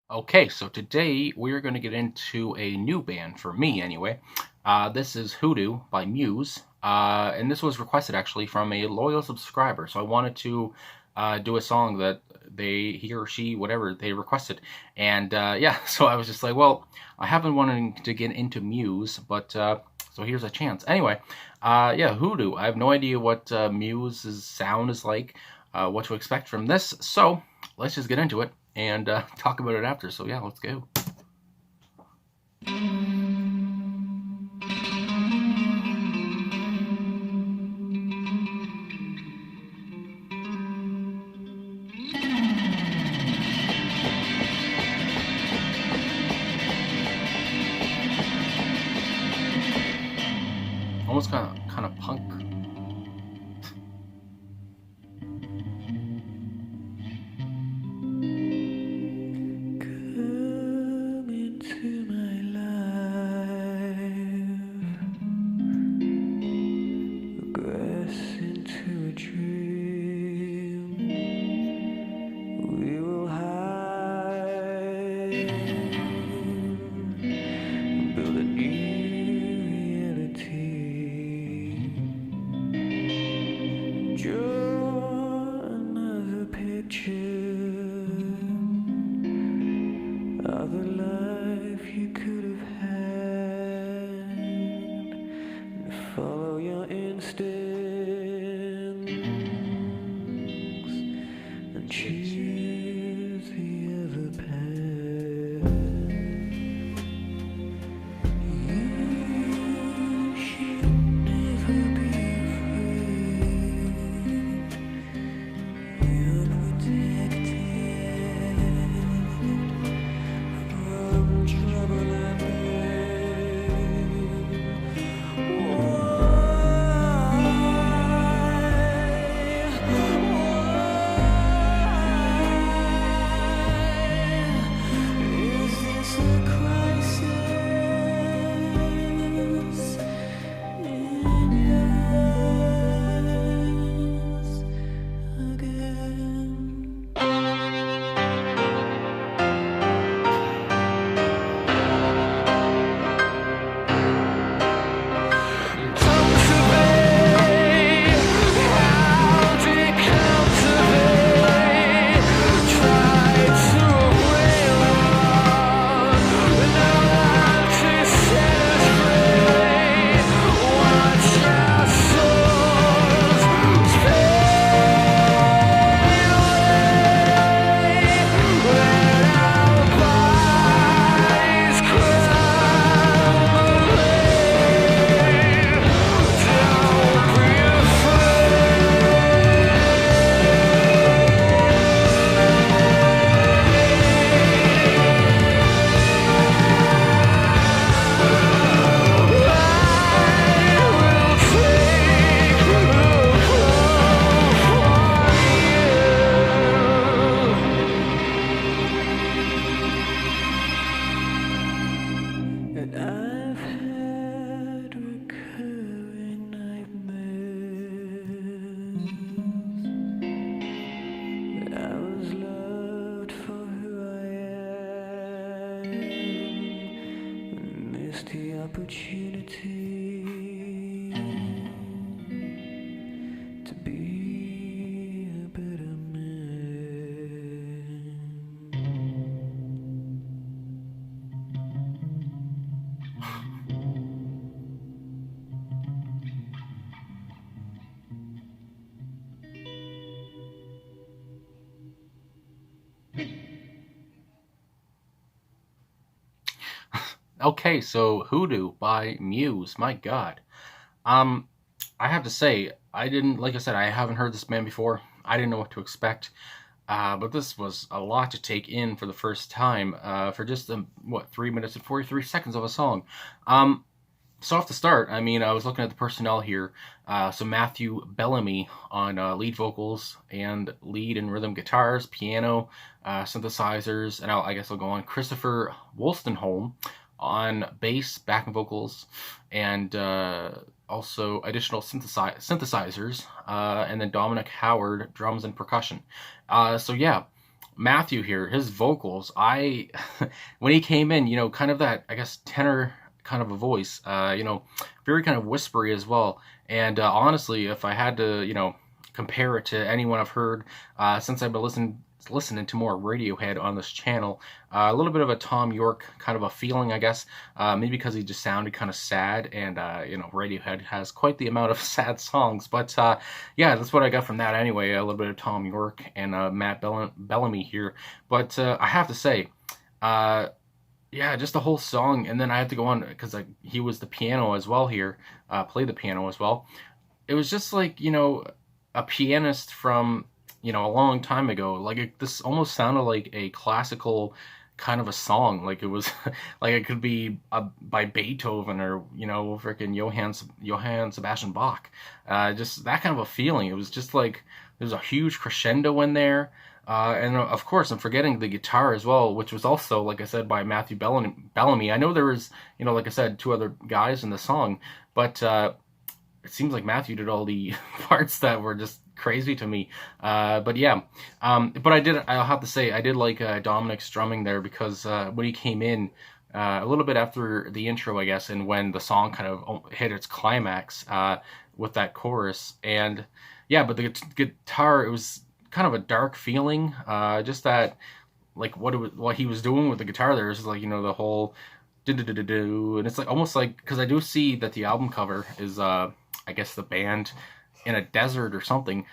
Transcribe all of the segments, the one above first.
Okay, so today we're going to get into a new band, for me anyway. This is Hoodoo by Muse, and this was requested actually from a loyal subscriber. So I wanted to do a song that he or she, whatever, they requested. And yeah, so I was just like, well, I have been wanting to get into Muse, but so here's a chance. Anyway, yeah, Hoodoo. I have no idea what Muse's sound is like, what to expect from this. So let's just get into it and talk about it after. So yeah, let's go. Almost kind of punk. Come into my life, regress into a dream. We will hide, build a new reality. Draw another picture of the life you could have had, and follow your instincts and choose the other path. You should never be afraid. You're protected from trouble and pain. Is this a crisis in yours again? And I've had recurring nightmares that I was loved for who I am and missed the opportunity to be a better man. Okay, so Hoodoo by Muse. My God. Um, I have to say, I didn't, like I said, I haven't heard this band before. I didn't know what to expect. But this was a lot to take in for the first time, for just 3 minutes and 43 seconds of a song. So off the start, I mean, I was looking at the personnel here. So Matthew Bellamy on lead vocals and lead and rhythm guitars, piano, synthesizers, and I guess I'll go on. Christopher Wolstenholme on bass, backing vocals, and also additional synthesizers, and then Dominic Howard drums and percussion. So yeah, Matthew here, his vocals, I when he came in, kind of that, I guess, tenor kind of a voice, very kind of whispery as well. And honestly, if I had to, compare it to anyone I've heard since I've been listening to more Radiohead on this channel, a little bit of a Tom York kind of a feeling, I guess, maybe because he just sounded kind of sad, and Radiohead has quite the amount of sad songs, but yeah, that's what I got from that anyway, a little bit of Tom York and Matt Bellamy here, but I have to say, uh, yeah, just the whole song, and then I had to go on because he was the piano as well here, played the piano as well. It was just like, a pianist from, a long time ago. Like this almost sounded like a classical kind of a song. Like it was, like it could be by Beethoven or, freaking Johann Sebastian Bach. Just that kind of a feeling. It was just like there's a huge crescendo in there. And of course, I'm forgetting the guitar as well, which was also, like I said, by Matthew Bellamy. I know there was, like I said, two other guys in the song, but it seems like Matthew did all the parts that were just crazy to me. But yeah, but I'll have to say, I did like Dominic's drumming there, because when he came in, a little bit after the intro, I guess, and when the song kind of hit its climax with that chorus. And yeah, but the guitar, it was kind of a dark feeling, just that, like what he was doing with the guitar there is like, the whole do, and it's like almost like, because I do see that the album cover is I guess the band in a desert or something,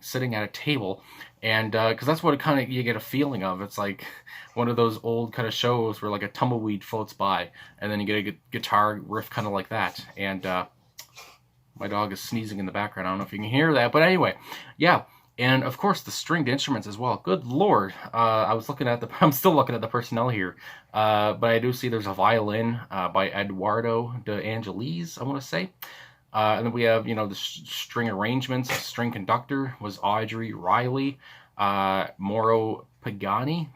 sitting at a table, and because that's what it kind of, you get a feeling of. It's like one of those old kind of shows where like a tumbleweed floats by, and then you get a guitar riff kind of like that. And my dog is sneezing in the background. I don't know if you can hear that, but anyway, yeah. And of course the stringed instruments as well. Good lord! I'm still looking at the personnel here, but I do see there's a violin by Eduardo de Angelis, I want to say. And then we have, the string arrangements. String conductor was Audrey Riley, Mauro Pagani,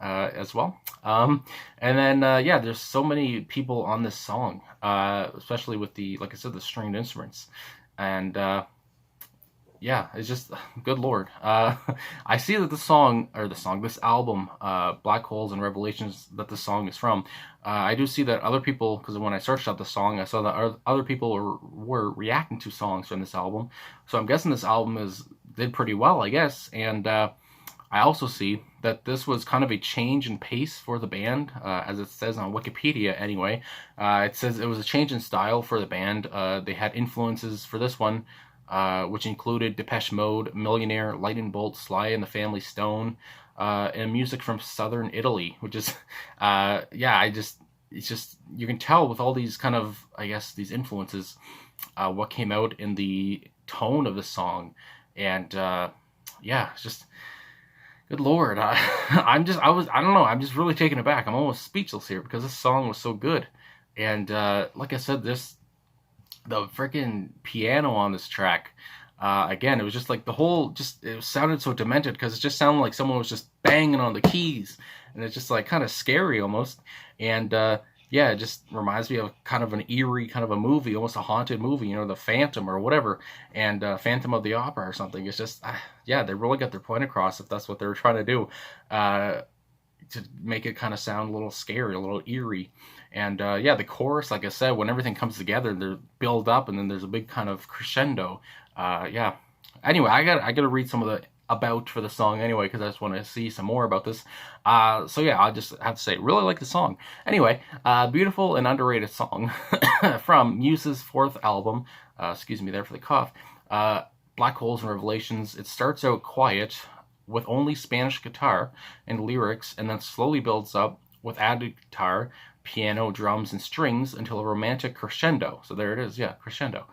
as well. And then, yeah, there's so many people on this song, especially with like I said, the stringed instruments. And yeah, it's just, good lord. I see that this album, Black Holes and Revelations, that the song is from. I do see that other people, because when I searched out the song, I saw that other people were reacting to songs from this album. So I'm guessing this album did pretty well, I guess. And I also see that this was kind of a change in pace for the band, as it says on Wikipedia anyway. It says it was a change in style for the band. They had influences for this one, which included Depeche Mode, Millionaire, Lightning Bolt, Sly and the Family Stone, and music from southern Italy, which is, yeah, it's just, you can tell with all these kind of, I guess, these influences, what came out in the tone of the song. And yeah, it's just, good lord. I don't know, I'm just really taken aback. I'm almost speechless here, because this song was so good. And like I said, the freaking piano on this track, again, it was just like it sounded so demented, because it just sounded like someone was just banging on the keys, and it's just like kind of scary almost. And yeah, it just reminds me of kind of an eerie kind of a movie, almost a haunted movie, the Phantom or whatever, and Phantom of the Opera or something. It's just, yeah, they really got their point across, if that's what they were trying to do, to make it kind of sound a little scary, a little eerie. And yeah, the chorus, like I said, when everything comes together, they build up, and then there's a big kind of crescendo. Yeah. Anyway, I gotta read some of the about for the song anyway, because I just want to see some more about this. So yeah, I just have to say, really like the song. Anyway, beautiful and underrated song from Muse's fourth album. Excuse me there for the cough. Black Holes and Revelations. It starts out quiet with only Spanish guitar and lyrics, and then slowly builds up with added guitar, piano, drums, and strings until a romantic crescendo. So there it is, yeah, crescendo.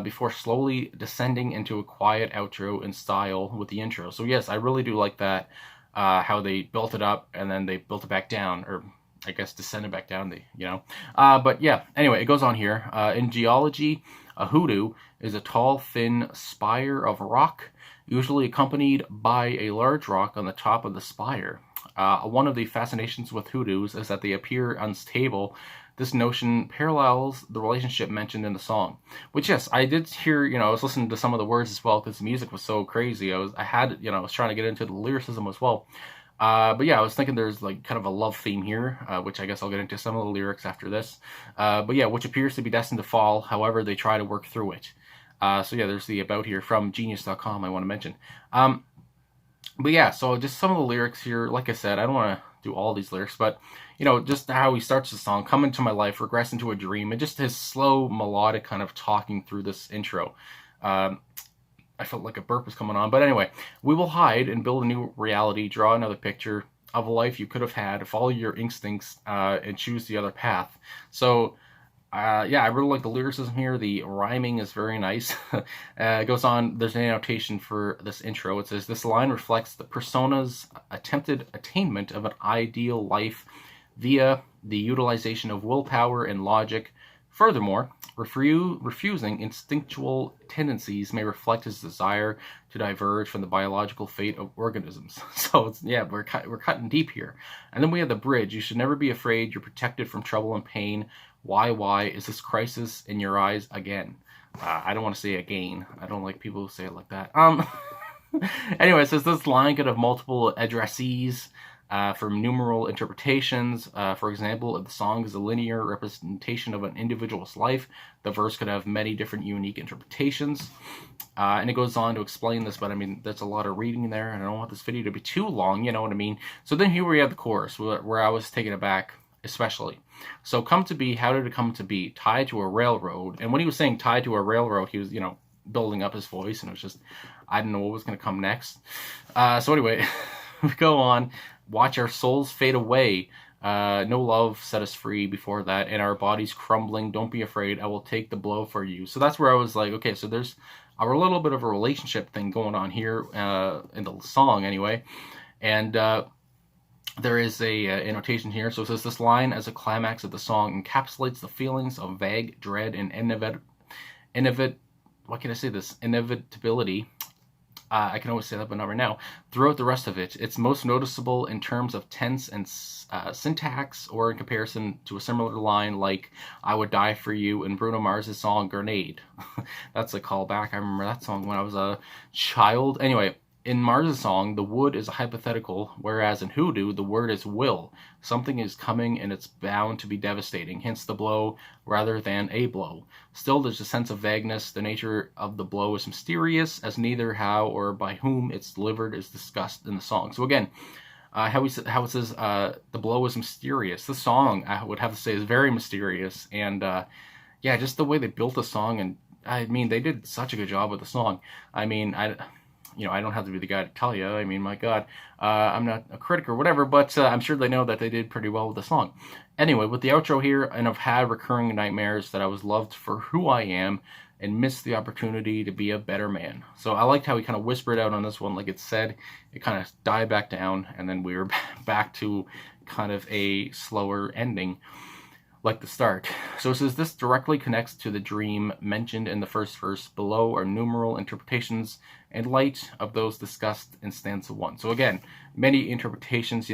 Before slowly descending into a quiet outro in style with the intro. So yes, I really do like that, how they built it up and then they built it back down, or I guess descended back down, but yeah, anyway, it goes on here. In geology, a hoodoo is a tall, thin spire of rock, usually accompanied by a large rock on the top of the spire. One of the fascinations with hoodoos is that they appear unstable. This notion parallels the relationship mentioned in the song. Which, yes, I did hear. I was listening to some of the words as well because the music was so crazy. I was trying to get into the lyricism as well. But yeah, I was thinking there's like kind of a love theme here, which I guess I'll get into some of the lyrics after this. But yeah, which appears to be destined to fall. However, they try to work through it. So yeah, there's the about here from genius.com I want to mention. But yeah, so just some of the lyrics here. Like I said, I don't want to do all these lyrics, but just how he starts the song: "Come into my life, regress into a dream," and just his slow melodic kind of talking through this intro. I felt like a burp was coming on, but anyway, we will hide and build a new reality, draw another picture of a life you could have had, follow your instincts, and choose the other path. So yeah, I really like the lyricism here. The rhyming is very nice. It goes on, there's an annotation for this intro. It says, "This line reflects the persona's attempted attainment of an ideal life via the utilization of willpower and logic. Furthermore, refusing instinctual tendencies may reflect his desire to diverge from the biological fate of organisms." So yeah, we're cutting deep here. And then we have the bridge: "You should never be afraid. You're protected from trouble and pain. Why is this crisis in your eyes again?" I don't want to say again. I don't like people who say it like that. Anyway, it says this line could have multiple addressees from numeral interpretations. For example, if the song is a linear representation of an individual's life, the verse could have many different unique interpretations. And it goes on to explain this, but I mean, there's a lot of reading there, and I don't want this video to be too long, you know what I mean? So then here we have the chorus, where I was taken aback, especially. "So come to be, how did it come to be? Tied to a railroad." And when he was saying tied to a railroad, he was, building up his voice, and it was just, I didn't know what was going to come next. So anyway, we go on. "Watch our souls fade away. No love set us free before that, and our bodies crumbling. Don't be afraid. I will take the blow for you." So that's where I was like, okay, so there's a little bit of a relationship thing going on here in the song anyway. And there is a annotation here. So it says, "This line as a climax of the song encapsulates the feelings of vague dread and what can I say this? Inevitability." I can always say that, but not right now. "Throughout the rest of it, it's most noticeable in terms of tense and syntax, or in comparison to a similar line like 'I Would Die For You' in Bruno Mars' song 'Grenade.'" That's a callback. I remember that song when I was a child. Anyway, in Mars' song, the wood is a hypothetical, whereas in Hoodoo, the word is will. Something is coming and it's bound to be devastating, hence the blow rather than a blow. Still, there's a sense of vagueness. The nature of the blow is mysterious, as neither how or by whom it's delivered is discussed in the song. So again, how it says the blow is mysterious. This song, I would have to say, is very mysterious. And yeah, just the way they built the song, and I mean, they did such a good job with the song. I mean, I don't have to be the guy to tell you. I mean, my God, I'm not a critic or whatever, but I'm sure they know that they did pretty well with the song. Anyway, with the outro here, and I've had recurring nightmares that I was loved for who I am and missed the opportunity to be a better man. So I liked how he kind of whispered out on this one. Like it said, it kind of died back down, and then we were back to kind of a slower ending, like the start. So it says, "This directly connects to the dream mentioned in the first verse. Below are numeral interpretations in light of those discussed in stanza 1. So again, many interpretations,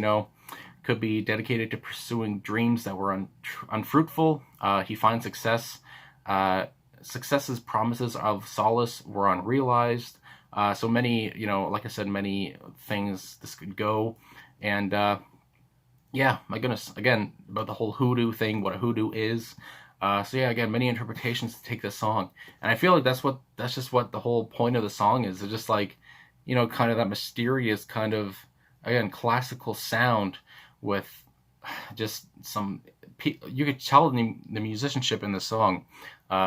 could be dedicated to pursuing dreams that were unfruitful. He finds success. Success's promises of solace were unrealized. So many, like I said, many things this could go. And yeah, my goodness, again, about the whole hoodoo thing, what a hoodoo is. So yeah, again, many interpretations to take this song. And I feel like that's just what the whole point of the song is. It's just like, kind of that mysterious kind of, again, classical sound with just some, you could tell the musicianship in the song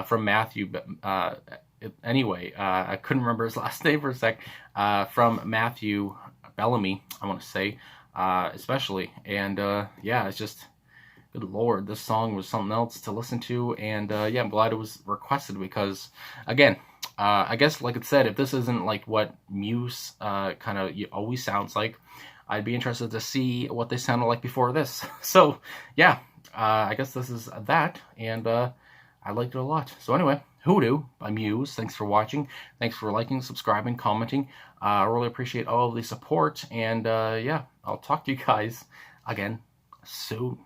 from Matthew. Anyway, I couldn't remember his last name for a sec. From Matthew Bellamy, I want to say, especially. And yeah, it's just, good Lord, this song was something else to listen to. And yeah, I'm glad it was requested because, again, I guess, like it said, if this isn't like what Muse kind of always sounds like, I'd be interested to see what they sounded like before this. So yeah, I guess this is that, and I liked it a lot. So anyway, Hoodoo by Muse. Thanks for watching. Thanks for liking, subscribing, commenting. I really appreciate all the support. And yeah, I'll talk to you guys again soon.